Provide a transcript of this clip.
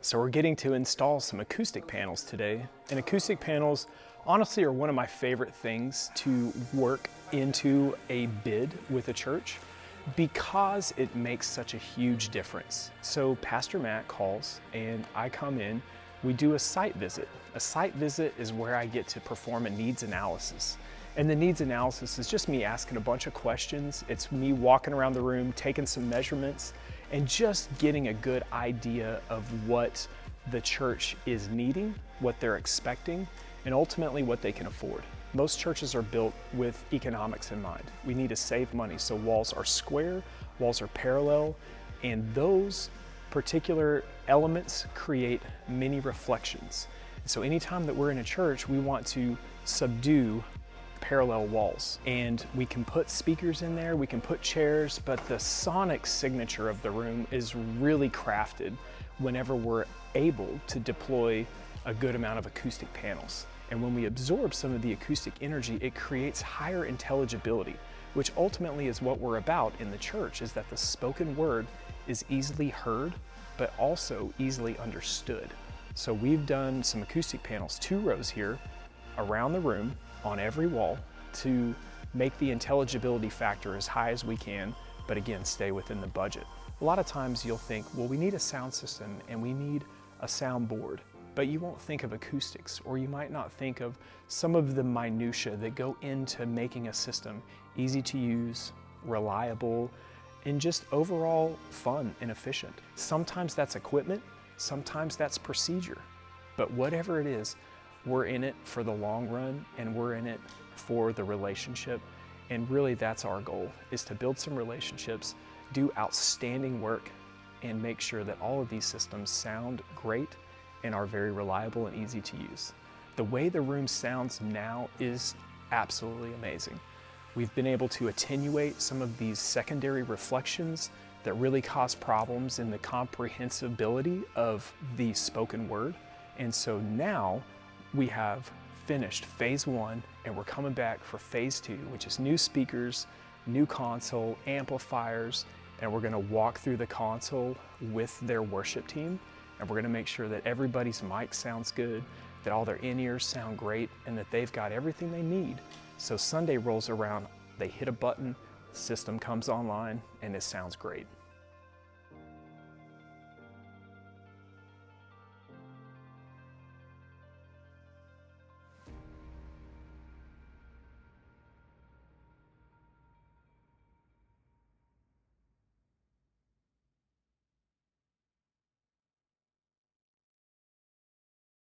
So we're getting to install some acoustic panels today. And acoustic panels honestly are one of my favorite things to work into a bid with a church because it makes such a huge difference. So Pastor Matt calls and I come in, we do a site visit. A site visit is where I get to perform a needs analysis. And the needs analysis is just me asking a bunch of questions. It's me walking around the room, taking some measurements, and just getting a good idea of what the church is needing, what they're expecting, and ultimately what they can afford. Most churches are built with economics in mind. We need to save money, so walls are square, walls are parallel, and those particular elements create many reflections. So anytime that we're in a church, we want to subdue parallel walls, and we can put speakers in there, we can put chairs, but the sonic signature of the room is really crafted whenever we're able to deploy a good amount of acoustic panels. And when we absorb some of the acoustic energy, it creates higher intelligibility, which ultimately is what we're about in the church, is that the spoken word is easily heard, but also easily understood. So we've done some acoustic panels, 2 rows here around the room on every wall to make the intelligibility factor as high as we can, but again, stay within the budget. A lot of times you'll think, well, we need a sound system and we need a soundboard, but you won't think of acoustics, or you might not think of some of the minutia that go into making a system easy to use, reliable, and just overall fun and efficient. Sometimes that's equipment, sometimes that's procedure, but whatever it is, we're in it for the long run, and we're in it for the relationship. And really that's our goal, is to build some relationships, do outstanding work, and make sure that all of these systems sound great and are very reliable and easy to use. The way the room sounds now is absolutely amazing. We've been able to attenuate some of these secondary reflections that really cause problems in the comprehensibility of the spoken word. And so now we have finished phase 1, and we're coming back for phase 2, which is new speakers, new console, amplifiers, and we're gonna walk through the console with their worship team, and we're gonna make sure that everybody's mic sounds good, that all their in-ears sound great, and that they've got everything they need. So Sunday rolls around, they hit a button, the system comes online, and it sounds great.